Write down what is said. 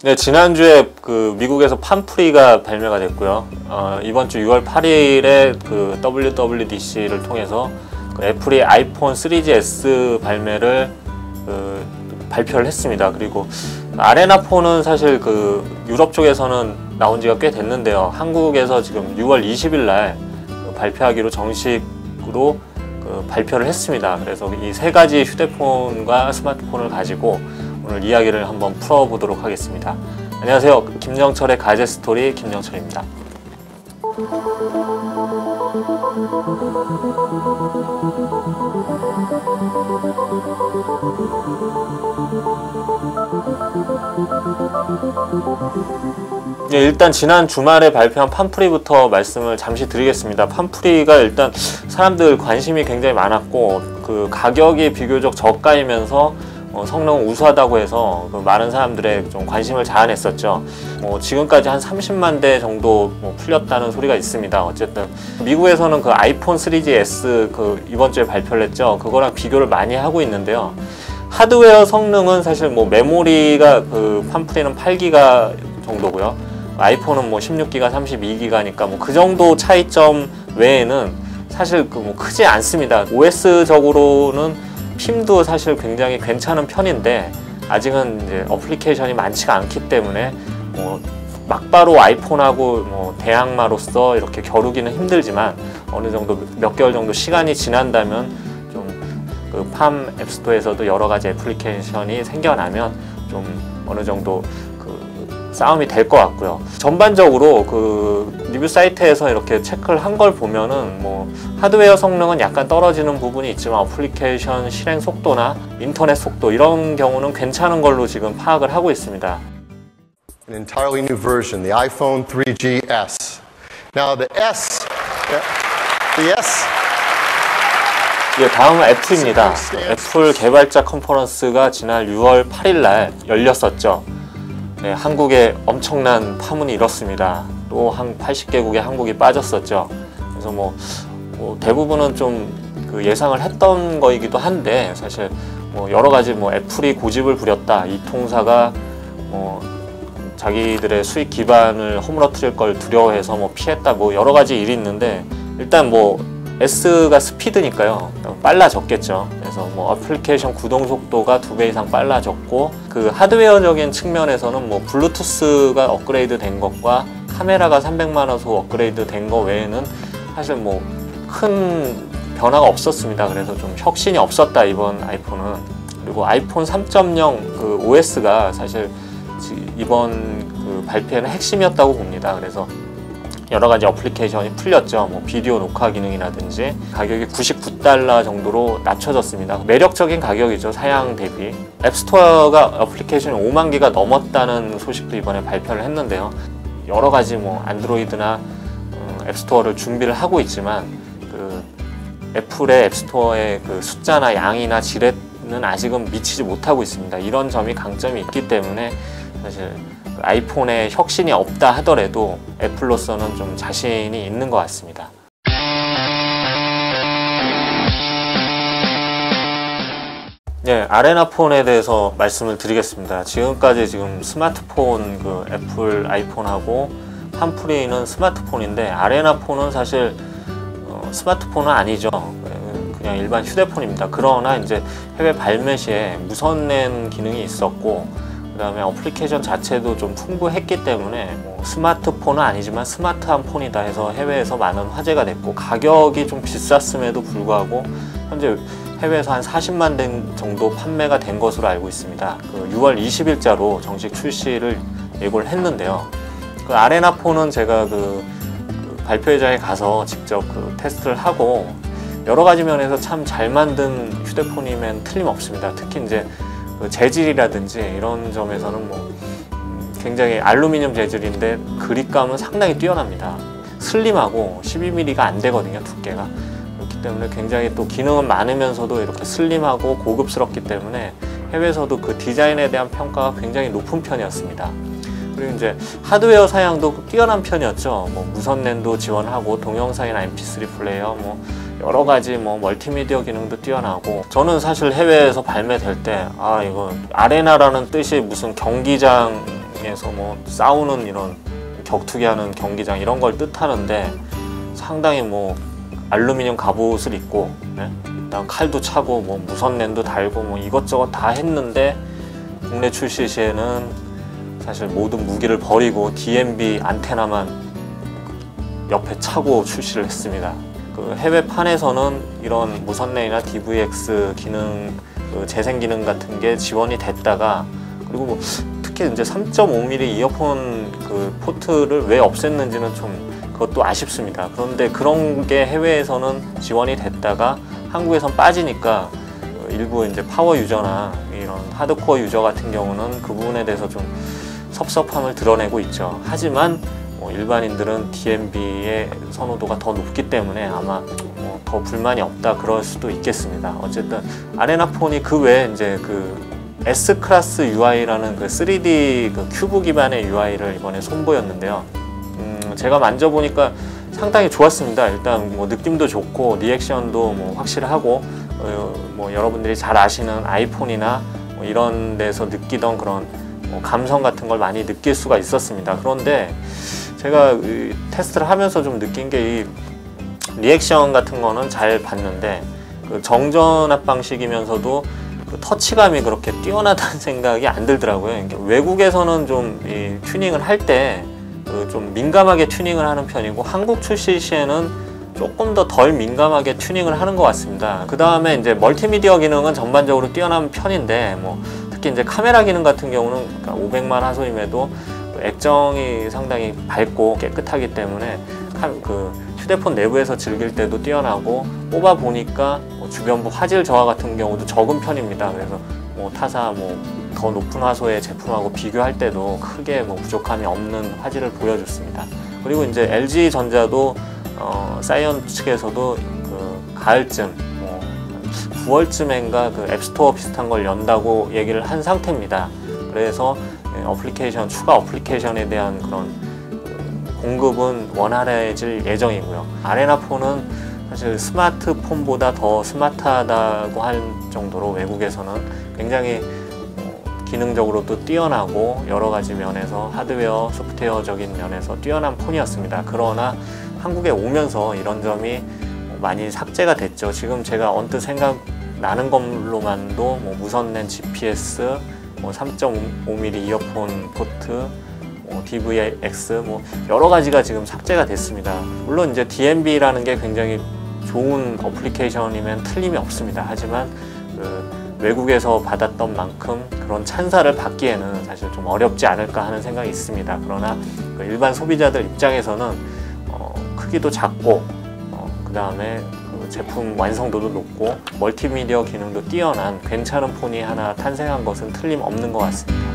네, 지난주에 그 미국에서 판프리가 발매가 됐고요. 이번 주 6월 8일에 그 WWDC를 통해서 그 애플이 아이폰 3GS 발매를 발표를 했습니다. 그리고 아레나폰은 사실 그 유럽 쪽에서는 나온 지가 꽤 됐는데요. 한국에서 지금 6월 20일 날 발표하기로 정식으로 발표를 했습니다. 그래서 이 세 가지 휴대폰과 스마트폰을 가지고 오늘 이야기를 한번 풀어보도록 하겠습니다. 안녕하세요. 김정철의 가제스토리 김정철입니다. 네, 일단 지난 주말에 발표한 판프리부터 말씀을 잠시 드리겠습니다. 판프리가 일단 사람들 관심이 굉장히 많았고 그 가격이 비교적 저가이면서 성능은 우수하다고 해서 많은 사람들의 좀 관심을 자아냈었죠. 지금까지 한 30만 대 정도 풀렸다는 소리가 있습니다. 어쨌든 미국에서는 그 아이폰 3GS 이번 주에 발표를 했죠. 그거랑 비교를 많이 하고 있는데요. 하드웨어 성능은 사실 메모리가 판프리는 8기가 정도고요. 아이폰은 16기가, 32기가니까 그 정도 차이점 외에는 사실 크지 않습니다. OS적으로는 핌도 사실 굉장히 괜찮은 편인데 아직은 이제 어플리케이션이 많지가 않기 때문에 막바로 아이폰하고 대항마로서 이렇게 겨루기는 힘들지만 어느 정도 몇 개월 정도 시간이 지난다면 좀 그 팜 앱스토어에서도 여러 가지 애플리케이션이 생겨나면 좀 어느 정도 싸움이 될 것 같고요. 전반적으로 리뷰 사이트에서 이렇게 체크를 한 걸 보면은 하드웨어 성능은 약간 떨어지는 부분이 있지만 어플리케이션 실행 속도나 인터넷 속도 이런 경우는 괜찮은 걸로 지금 파악을 하고 있습니다. An entirely new version, the iPhone 3GS. Now the S. 예, 다음은 애플입니다. 애플 개발자 컨퍼런스가 지난 6월 8일 날 열렸었죠. 네, 한국에 엄청난 파문이 일었습니다. 또 한 80개국에 한국이 빠졌었죠. 그래서 대부분은 좀 예상을 했던 거이기도 한데 사실 여러 가지 애플이 고집을 부렸다, 이 통사가 자기들의 수익 기반을 허물어뜨릴 걸 두려워해서 피했다, 여러 가지 일이 있는데 일단 S가 스피드니까요. 빨라졌겠죠. 그래서 어플리케이션 구동 속도가 2배 이상 빨라졌고 하드웨어적인 측면에서는 블루투스가 업그레이드 된 것과 카메라가 300만 화소 업그레이드 된 거 외에는 사실 큰 변화가 없었습니다. 그래서 좀 혁신이 없었다, 이번 아이폰은. 그리고 아이폰 3.0 OS가 사실 이번 발표에는 핵심이었다고 봅니다. 그래서 여러 가지 어플리케이션이 풀렸죠. 비디오 녹화 기능이라든지 가격이 $99 정도로 낮춰졌습니다. 매력적인 가격이죠, 사양 대비. 앱스토어가 어플리케이션이 5만 개가 넘었다는 소식도 이번에 발표를 했는데요. 여러 가지 안드로이드나 앱스토어를 준비를 하고 있지만 애플의 앱스토어의 숫자나 양이나 질에는 아직은 미치지 못하고 있습니다. 이런 점이 강점이 있기 때문에 사실 아이폰에 혁신이 없다 하더라도 애플로서는 좀 자신이 있는 것 같습니다. 네, 아레나폰에 대해서 말씀을 드리겠습니다. 지금까지 스마트폰 애플 아이폰하고 판프리는 스마트폰인데 아레나폰은 사실 스마트폰은 아니죠. 그냥 일반 휴대폰입니다. 그러나 이제 해외 발매 시에 무선랜 기능이 있었고 그 다음에 어플리케이션 자체도 좀 풍부했기 때문에 스마트폰은 아니지만 스마트한 폰이다 해서 해외에서 많은 화제가 됐고 가격이 좀 비쌌음에도 불구하고 현재 해외에서 한 40만 대 정도 판매가 된 것으로 알고 있습니다. 6월 20일자로 정식 출시를 예고를 했는데요. 아레나폰은 제가 발표회장에 가서 직접 테스트를 하고 여러 가지 면에서 참 잘 만든 휴대폰이면 틀림없습니다. 특히 이제 재질이라든지 이런 점에서는 굉장히 알루미늄 재질인데 그립감은 상당히 뛰어납니다. 슬림하고 12mm가 안 되거든요, 두께가. 그렇기 때문에 굉장히 또 기능은 많으면서도 이렇게 슬림하고 고급스럽기 때문에 해외에서도 디자인에 대한 평가가 굉장히 높은 편이었습니다. 그리고 이제 하드웨어 사양도 뛰어난 편이었죠. 무선랜도 지원하고 동영상이나 mp3 플레이어 여러 가지 멀티미디어 기능도 뛰어나고 저는 사실 해외에서 발매될 때 이거 아레나라는 뜻이 무슨 경기장 경기장에서 뭐 싸우는 이런 격투기하는 경기장 이런 걸 뜻하는데 상당히 뭐 알루미늄 갑옷을 입고, 그다음 칼도 차고 뭐 무선랜도 달고 뭐 이것저것 다 했는데 국내 출시 시에는 사실 모든 무기를 버리고 DMB 안테나만 옆에 차고 출시를 했습니다. 그 해외판에서는 이런 무선랜이나 DVX 기능, 그 재생 기능 같은 게 지원이 됐다가, 그리고 뭐 특히 이제 3.5mm 이어폰 그 포트를 왜 없앴는지는 좀 그것도 아쉽습니다. 그런데 그런 게 해외에서는 지원이 됐다가 한국에선 빠지니까 일부 이제 파워 유저나 이런 하드코어 유저 같은 경우는 그 부분에 대해서 좀 섭섭함을 드러내고 있죠. 하지만 뭐 일반인들은 DMB의 선호도가 더 높기 때문에 아마 더 불만이 없다 그럴 수도 있겠습니다. 어쨌든 아레나폰이 그 외에 이제 그 S 클래스 UI라는 그 3D 그 큐브 기반의 UI를 이번에 선보였는데요. 제가 만져보니까 상당히 좋았습니다. 일단 뭐 느낌도 좋고 리액션도 뭐 확실하고, 뭐 여러분들이 잘 아시는 아이폰이나 뭐 이런 데서 느끼던 그런 뭐 감성 같은 걸 많이 느낄 수가 있었습니다. 그런데 제가 테스트를 하면서 좀 느낀 게 이 리액션 같은 거는 잘 봤는데 그 정전압 방식이면서도 그 터치감이 그렇게 뛰어나다는 생각이 안 들더라고요. 그러니까 외국에서는 좀 이 튜닝을 할 때 좀 민감하게 튜닝을 하는 편이고 한국 출시 시에는 조금 더 덜 민감하게 튜닝을 하는 것 같습니다. 그 다음에 이제 멀티미디어 기능은 전반적으로 뛰어난 편인데 뭐 특히 이제 카메라 기능 같은 경우는 그러니까 500만 화소임에도 액정이 상당히 밝고 깨끗하기 때문에 그 휴대폰 내부에서 즐길 때도 뛰어나고, 뽑아 보니까 뭐 주변부 화질 저하 같은 경우도 적은 편입니다. 그래서 뭐 타사 뭐 더 높은 화소의 제품하고 비교할 때도 크게 뭐 부족함이 없는 화질을 보여줬습니다. 그리고 이제 LG 전자도 사이언 측에서도 그 가을쯤 뭐 9월쯤인가 그 앱스토어 비슷한 걸 연다고 얘기를 한 상태입니다. 그래서 어플리케이션, 추가 어플리케이션에 대한 그런 공급은 원활해질 예정이고요. 아레나폰은 사실 스마트폰보다 더 스마트하다고 할 정도로 외국에서는 굉장히 기능적으로도 뛰어나고 여러 가지 면에서 하드웨어, 소프트웨어적인 면에서 뛰어난 폰이었습니다. 그러나 한국에 오면서 이런 점이 많이 삭제가 됐죠. 지금 제가 언뜻 생각나는 걸로만도 뭐 무선랜 GPS, 뭐 3.5mm 이어폰 포트, DVX 뭐 여러 가지가 지금 삭제가 됐습니다. 물론 이제 DMB라는 게 굉장히 좋은 어플리케이션이면 틀림이 없습니다. 하지만 그 외국에서 받았던 만큼 그런 찬사를 받기에는 사실 좀 어렵지 않을까 하는 생각이 있습니다. 그러나 그 일반 소비자들 입장에서는 크기도 작고 그 다음에 그 제품 완성도도 높고 멀티미디어 기능도 뛰어난 괜찮은 폰이 하나 탄생한 것은 틀림없는 것 같습니다.